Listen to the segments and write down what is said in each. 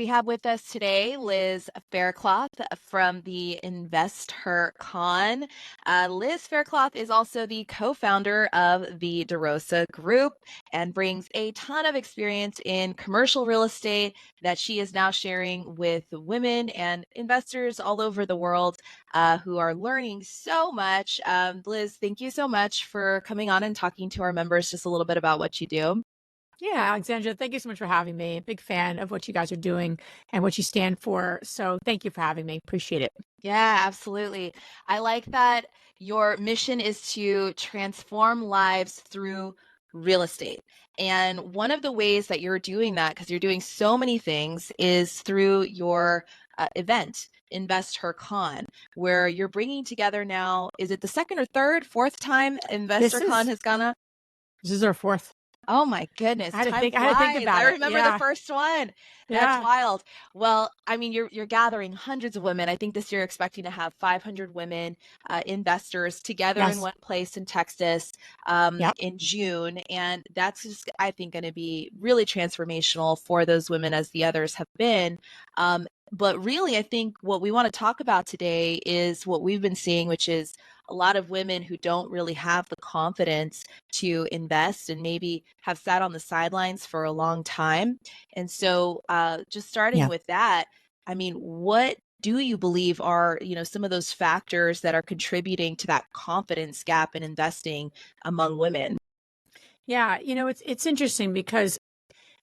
we have with us today Liz Faircloth from the Invest Her Con. Liz Faircloth is also the co-founder of the DeRosa Group and brings a ton of experience in commercial real estate that she is now sharing with women and investors all over the world who are learning so much. Liz, thank you so much for coming on and talking to our members just a little bit about what you do. Yeah, Alexandra, thank you so much for having me. Big fan of what you guys are doing and what you stand for. So thank you for having me. Appreciate it. Yeah, absolutely. I like that your mission is to transform lives through real estate. And one of the ways that you're doing that, because you're doing so many things, is through your event, Invest Her Con, where you're bringing together now, is it the second or third, fourth time This Investor Con is has gone up? this is our fourth. Oh my goodness, time I had to think flies. I about it. remember the Yeah. first one. That's Yeah. wild. Well, I mean, you're gathering hundreds of women. I think this year you're expecting to have 500 women, investors together in Yes. one place in Texas, Yep. in June, and that's just, I think, going to be really transformational for those women as the others have been. But really, I think what we want to talk about today is what we've been seeing, which is a lot of women who don't really have the confidence to invest and maybe have sat on the sidelines for a long time. And so, just starting Yeah. with that, I mean, what do you believe are, some of those factors that are contributing to that confidence gap in investing among women? Yeah. It's interesting because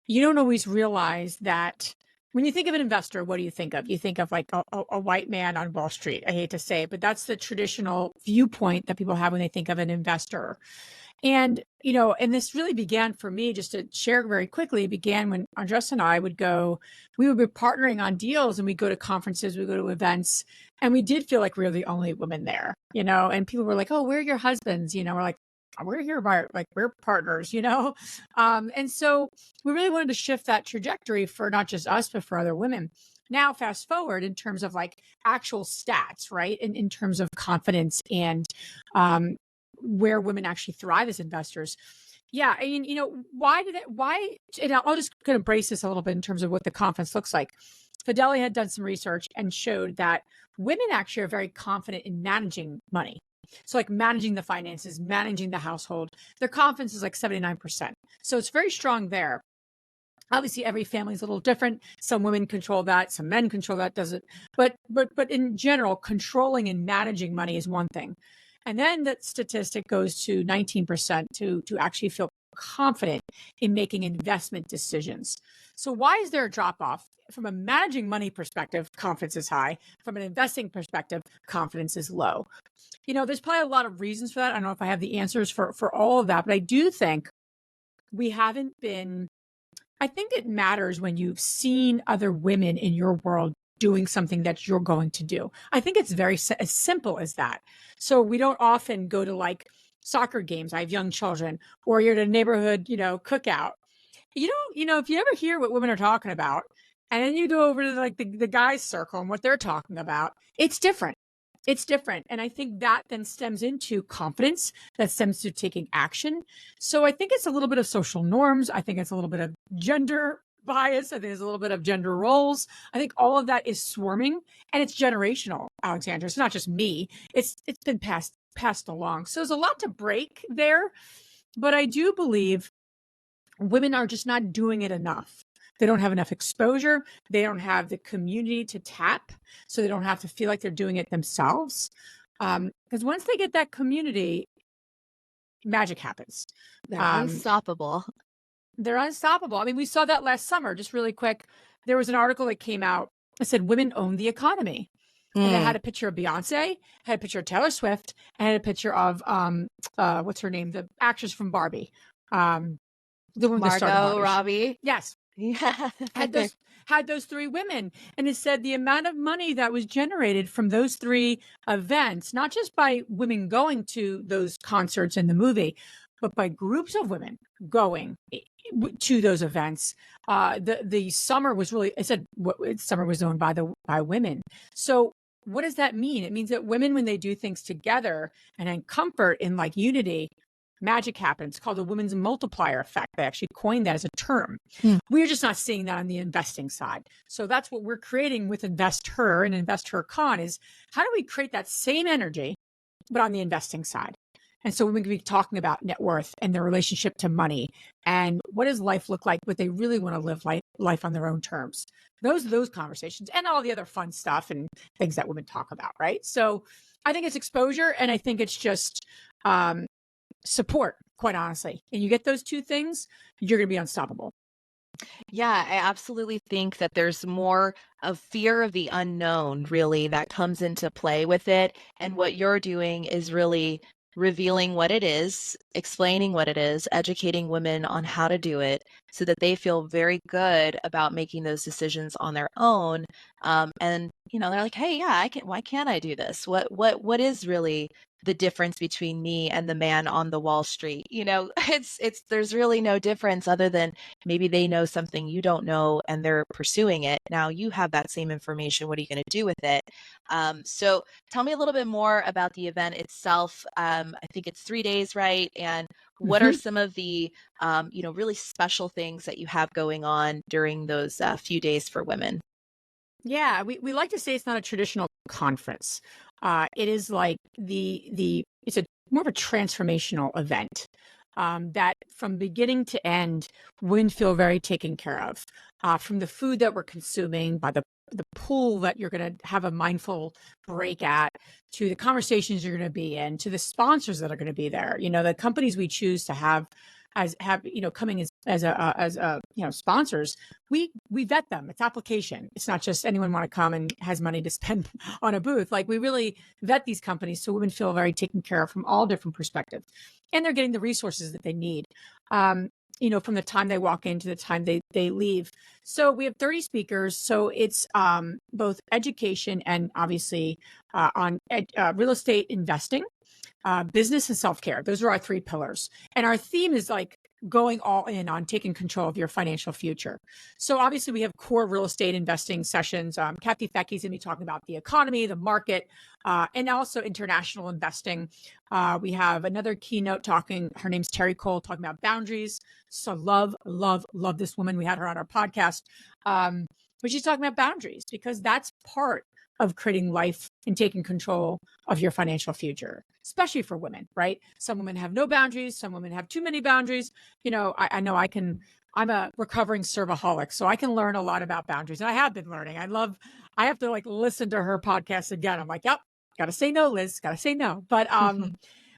you don't always realize that when you think of an investor, what do you think of? You think of like a white man on Wall Street. I hate to say it, but that's the traditional viewpoint that people have when they think of an investor. And this really began for me, just to share very quickly, began when Andres and I we would be partnering on deals and we go to conferences, we go to events, and we did feel like we were the only women there, and people were like, oh, where are your husbands? We're like, we're here by like, we're partners. And so we really wanted to shift that trajectory for not just us, but for other women. Now, fast forward in terms of like actual stats, right? In terms of confidence and um, where women actually thrive as investors. Yeah, I mean, why, and I'll just kind of brace this a little bit in terms of what the confidence looks like. Fidelity had done some research and showed that women actually are very confident in managing money. So, like managing the finances, managing the household, their confidence is like 79%. So, it's very strong there. Obviously, every family is a little different. Some women control that, some men control that, doesn't. But in general, controlling and managing money is one thing. And then that statistic goes to 19% to actually feel confident in making investment decisions. So why is there a drop off? From a managing money perspective, confidence is high. From an investing perspective, confidence is low. There's probably a lot of reasons for that. I don't know if I have the answers for all of that, but I do think we haven't been I think it matters when you've seen other women in your world doing something that you're going to do. I think it's as simple as that. So we don't often go to like soccer games. I have young children, or you're at a neighborhood, cookout. If you ever hear what women are talking about, and then you go over to like the guys' circle and what they're talking about, it's different. It's different. And I think that then stems into confidence, that stems to taking action. So I think it's a little bit of social norms. I think it's a little bit of gender bias. I think there's a little bit of gender roles. I think all of that is swarming, and it's generational, Alexandra. It's not just me. It's been passed along. So there's a lot to break there. But I do believe women are just not doing it enough. They don't have enough exposure. They don't have the community to tap, so they don't have to feel like they're doing it themselves. Because once they get that community, magic happens. They're Um, unstoppable. they're unstoppable. I mean, we saw that last summer, just really quick. There was an article that came out that said women own the economy. And it had a picture of Beyonce, had a picture of Taylor Swift, and had a picture of what's her name? The actress from Barbie. The one with the started Margot Barbie. Robbie. Yes. Yeah. Had those three women, and it said the amount of money that was generated from those three events, not just by women going to those concerts in the movie, but by groups of women going to those events. The summer was really, I said, summer was owned by women. So what does that mean? It means that women, when they do things together and in comfort, in like unity, magic happens. It's called the women's multiplier effect. They actually coined that as a term. Hmm. We're just not seeing that on the investing side. So that's what we're creating with Invest Her and Invest Her Con is how do we create that same energy, but on the investing side? And so we're going to be talking about net worth and their relationship to money and what does life look like, but they really want to live life on their own terms. Those conversations and all the other fun stuff and things that women talk about, right? So I think it's exposure and I think it's just support, quite honestly. And you get those two things, you're going to be unstoppable. Yeah, I absolutely think that there's more of fear of the unknown, really, that comes into play with it. And what you're doing is really revealing what it is, explaining what it is, educating women on how to do it so that they feel very good about making those decisions on their own. And they're like, hey, yeah, I can, why can't I do this? What is really the difference between me and the man on the Wall Street? There's really no difference other than maybe they know something you don't know and they're pursuing it. Now you have that same information. What are you going to do with it? So tell me a little bit more about the event itself. I think it's 3 days, right? And what are Mm-hmm. some of the, really special things that you have going on during those few days for women? Yeah, we like to say it's not a traditional conference. It is like it's a more of a transformational event that from beginning to end, women feel very taken care of. From the food that we're consuming, by the pool that you're going to have a mindful break at, to the conversations you're going to be in, to the sponsors that are going to be there. The companies we choose to have coming as sponsors, we vet them. It's application. It's not just anyone want to come and has money to spend on a booth. Like we really vet these companies so women feel very taken care of from all different perspectives, and they're getting the resources that they need. From the time they walk in to the time they leave. So we have 30 speakers. So it's both education and obviously on real estate investing, business and self-care. Those are our three pillars. And our theme is like going all in on taking control of your financial future. So obviously we have core real estate investing sessions. Kathy Fecky's going to be talking about the economy, the market, and also international investing. We have another keynote talking, her name's Terry Cole, talking about boundaries. So love this woman. We had her on our podcast. But she's talking about boundaries because that's part of creating life and taking control of your financial future, especially for women, right? Some women have no boundaries. Some women have too many boundaries. I know I'm a recovering servaholic, so I can learn a lot about boundaries. And I have been learning. I have to like listen to her podcast again. I'm like, yep, got to say no, Liz, got to say no. But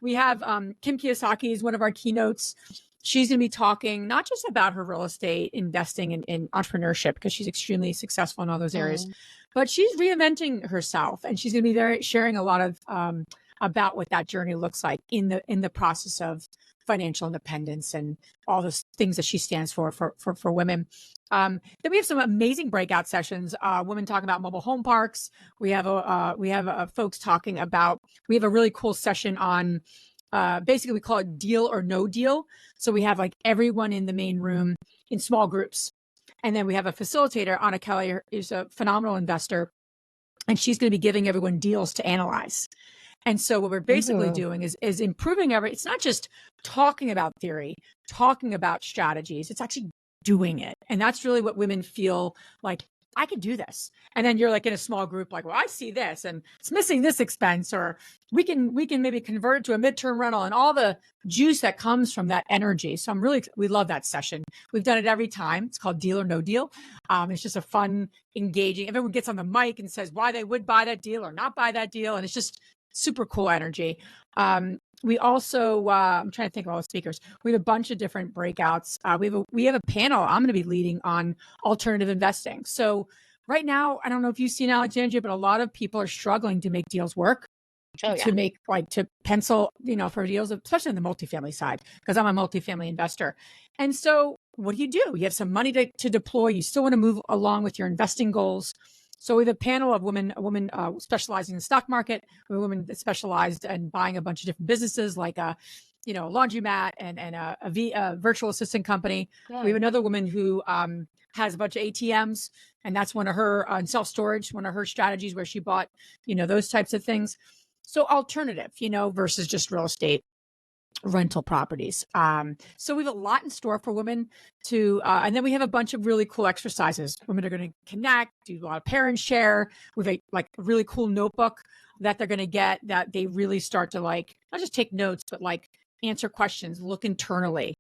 we have Kim Kiyosaki is one of our keynotes. She's going to be talking not just about her real estate investing in entrepreneurship, because she's extremely successful in all those areas, Mm. but she's reinventing herself, and she's going to be sharing a lot of about what that journey looks like in the process of financial independence and all the things that she stands for women. Then we have some amazing breakout sessions. Women talking about mobile home parks. We have folks talking about. We have a really cool session on. Basically, we call it deal or no deal. So we have like everyone in the main room in small groups. And then we have a facilitator, Anna Kelly, is a phenomenal investor, and she's going to be giving everyone deals to analyze. And so what we're basically Ooh. doing is improving it's not just talking about theory, talking about strategies, it's actually doing it. And that's really what women feel like, I can do this. And then you're like in a small group, like, well, I see this and it's missing this expense, or we can maybe convert it to a midterm rental, and all the juice that comes from that energy. So we love that session. We've done it every time. It's called Deal or No Deal. It's just a fun, engaging, everyone gets on the mic and says why they would buy that deal or not buy that deal. And it's just super cool energy. We also, I'm trying to think of all the speakers. We have a bunch of different breakouts. We have a panel I'm going to be leading on alternative investing. So right now, I don't know if you've seen Alexandria, but a lot of people are struggling to make deals work, Oh yeah. to pencil, for deals, especially on the multifamily side, because I'm a multifamily investor. And so what do? You have some money to deploy. You still want to move along with your investing goals. So we have a panel of women, specializing in the stock market, women that specialized in buying a bunch of different businesses like a laundromat and a virtual assistant company. We have Good. another woman who has a bunch of ATMs, and that's one of her self-storage, one of her strategies where she bought, those types of things. So alternative, versus just real estate. rental properties. So we have a lot in store for women and then we have a bunch of really cool exercises. Women are going to connect, do a lot of parent share with like a really cool notebook that they're going to get that they really start to like, not just take notes, but like answer questions, look internally.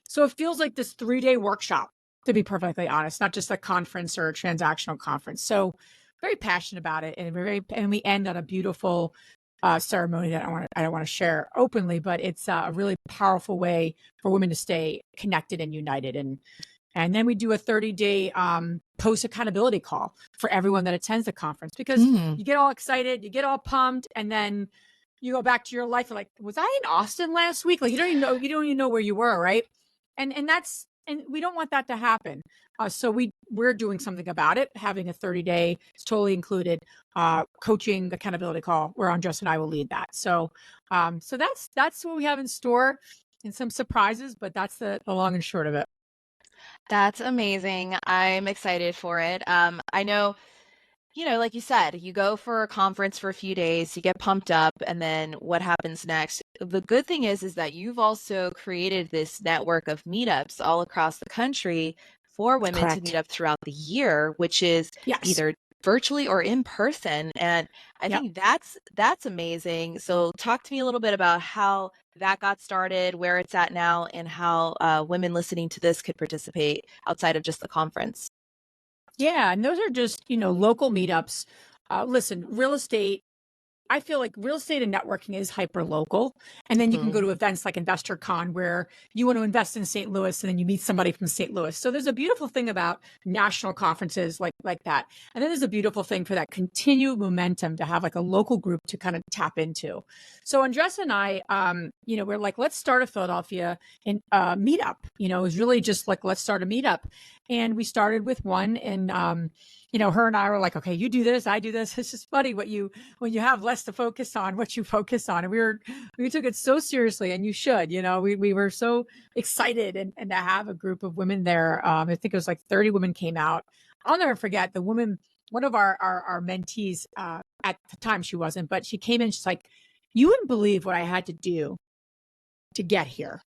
So it feels like this 3-day workshop, to be perfectly honest, not just a conference or a transactional conference. So very passionate about it. And we end on a beautiful ceremony that I don't want to share openly, but it's a really powerful way for women to stay connected and united. And then we do a 30-day post accountability call for everyone that attends the conference, because Mm. you get all excited, you get all pumped, and then you go back to your life. You're like, was I in Austin last week? Like you don't even know where you were, right? And we don't want that to happen. So we're doing something about it, having a 30-day, it's totally included, coaching accountability call where Andres and I will lead that. So that's what we have in store, and some surprises, but that's the long and short of it. That's amazing. I'm excited for it. I know, like you said, you go for a conference for a few days, you get pumped up, and then what happens next? The good thing is that you've also created this network of meetups all across the country for women to meet Correct. up throughout the year, which is Yes. either virtually or in person. And I Yep. think that's amazing. So talk to me a little bit about how that got started, where it's at now, and how women listening to this could participate outside of just the conference. Yeah, and those are just, local meetups. Listen, real estate, I feel like real estate and networking is hyper local. And then you can go Mhm. to events like Investor Con where you want to invest in St. Louis and then you meet somebody from St. Louis. So there's a beautiful thing about national conferences like that. And then there's a beautiful thing for that continued momentum to have like a local group to kind of tap into. So Andres and I, we're like, let's start a Philadelphia meetup. It was really just like, let's start a meetup. And we started with one, and her and I were like, okay, you do this, I do this. It's just funny when you have less to focus on, what you focus on. And we took it so seriously, and you should. We were so excited, and to have a group of women there. I think it was like 30 women came out. I'll never forget the woman, one of our mentees, at the time she wasn't, but she came in, she's like, you wouldn't believe what I had to do to get here.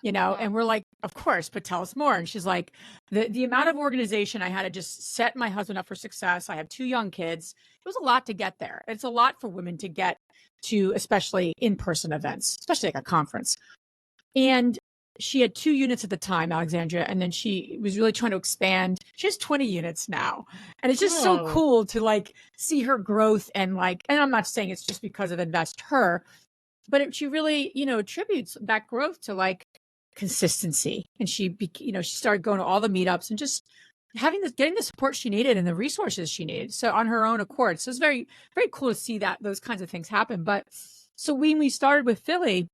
And we're like, of course, but tell us more. And she's like, the amount of organization I had to just set my husband up for success. I have 2 young kids. It was a lot to get there. It's a lot for women to get to, especially in-person events, especially like a conference. And she had 2 units at the time, Alexandria, and then she was really trying to expand. She has 20 units now. And it's just so Oh. cool to like see her growth, and I'm not saying it's just because of Invest Her, but she really, attributes that growth to like consistency. And she started going to all the meetups and just getting the support she needed and the resources she needed. So on her own accord. So it's very, very cool to see that those kinds of things happen. But so when we started with Philly,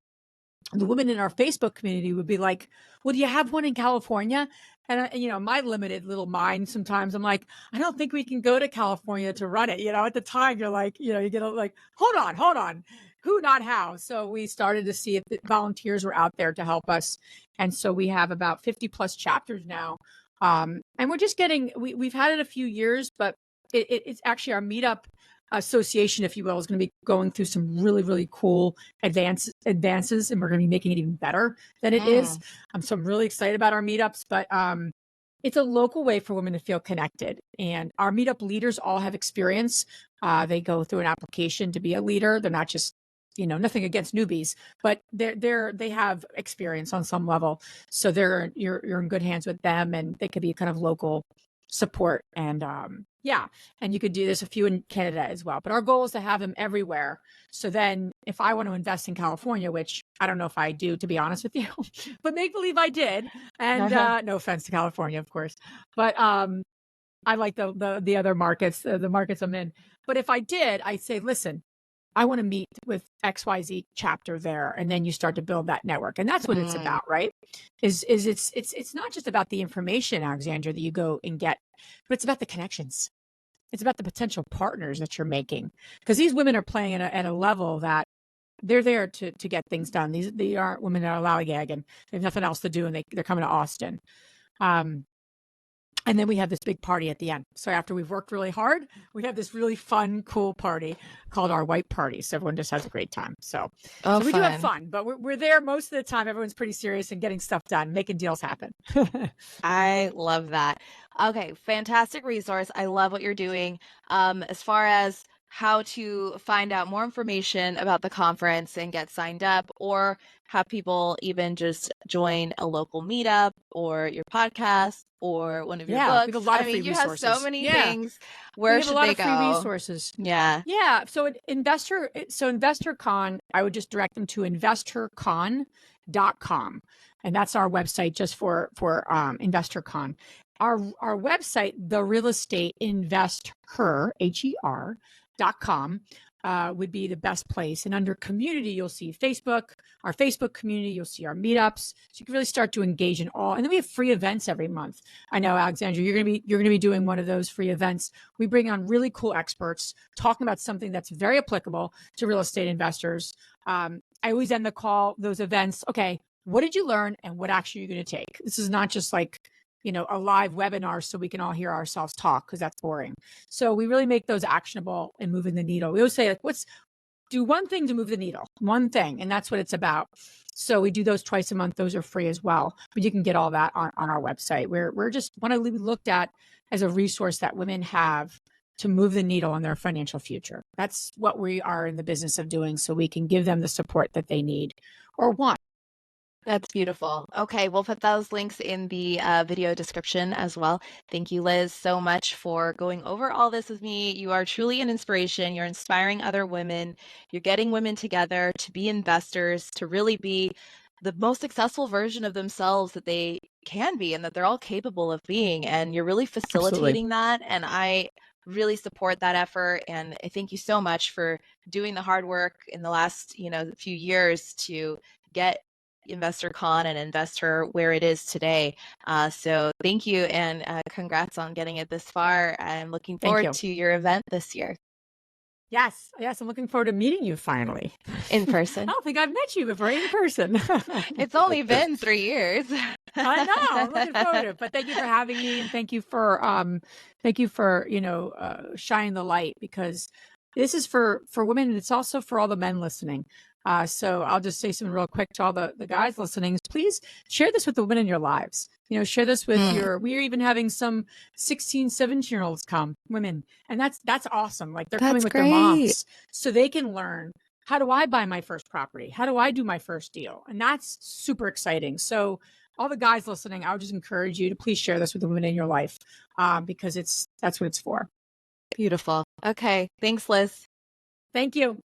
the women in our Facebook community would be like, well, do you have one in California? And, my limited little mind, sometimes I'm like, I don't think we can go to California to run it. At the time, you're like, you get like, hold on, who, not how. So we started to see if the volunteers were out there to help us. And so we have about 50 plus chapters now. And we're just we've had it a few years, but it's actually our meetup association, if you will, is going to be going through some really, really cool advances, and we're going to be making it even better than it is. Mm. So I'm really excited about our meetups, but it's a local way for women to feel connected. And our meetup leaders all have experience. They go through an application to be a leader. They're not just, nothing against newbies, but they have experience on some level. So you're in good hands with them, and they could be kind of local support. And yeah, and you could do this a few in Canada as well. But our goal is to have them everywhere. So then if I want to invest in California, which I don't know if I do, to be honest with you, but make believe I did. And no offense to California, of course. But I like the other markets, the markets I'm in. But if I did, I'd say, listen, I want to meet with XYZ chapter there. And then you start to build that network. And that's what it's Mm. about, right? Is it's not just about the information, Alexandra, that you go and get, but it's about the connections. It's about the potential partners that you're making. Because these women are playing at a level that they're there to get things done. They aren't women that are lollygagging. They have nothing else to do, and they're coming to Austin. Um, And then we have this big party at the end. So after we've worked really hard, we have this really fun, cool party called our white party. So everyone just has a great time. So, Oh, so we do have fun. fun, but we're there most of the time. Everyone's pretty serious and getting stuff done, making deals happen. I love that. Okay, fantastic resource. I love what you're doing. As far as how to find out more information about the conference and get signed up, or have people even just join a local meetup or your podcast or one of your Yeah, we have a books. lot I of free mean, you have so resources. many Yeah, things. we Where have a should lot they of free go? resources. Yeah, Yeah, so InvestorCon, I would just direct them to investorcon.com, and that's our website just for InvestorCon. Our website, the real estate investor HER.com, would be the best place. And under community, you'll see Facebook, our Facebook community, you'll see our meetups. So you can really start to engage in all. And then we have free events every month. I know, Alexandra, you're gonna be doing one of those free events. We bring on really cool experts talking about something that's very applicable to real estate investors. I always end those events. Okay, what did you learn and what action are you going to take? This is not just like, a live webinar so we can all hear ourselves talk, because that's boring. So we really make those actionable and moving the needle. We always say, like, do one thing to move the needle, one thing, and that's what it's about. So we do those twice a month. Those are free as well, but you can get all that on our website. We're just want to be looked at as a resource that women have to move the needle in their financial future. That's what we are in the business of doing, so we can give them the support that they need or want. that's beautiful. Okay, we'll put those links in the video description as well. Thank you, Liz, so much for going over all this with me. You are truly an inspiration. You're inspiring other women. You're getting women together to be investors, to really be the most successful version of themselves that they can be and that they're all capable of being. And you're really Absolutely. facilitating that. And I really support that effort. And I thank you so much for doing the hard work in the last, few years to get InvestorCon and Investor where it is today. So thank you and congrats on getting it this far. I'm looking Thank forward you. to your event this year Yes, I'm looking forward to meeting you finally. in I person. don't think I've met you before in person. It's only been 3 years. I know. I'm looking forward to it. But thank you for having me, and thank you for shining the light, because this is for women, and it's also for all the men listening. So I'll just say something real quick to all the guys listening. Please share this with the women in your lives. Share this with Mm, we're even having some 16, 17-year-olds come, women. And that's awesome. Like, they're coming that's with their great. moms so they can learn, how do I buy my first property? How do I do my first deal? And that's super exciting. So all the guys listening, I would just encourage you to please share this with the women in your life, because that's what it's for. Beautiful. Okay. Thanks, Liz. Thank you.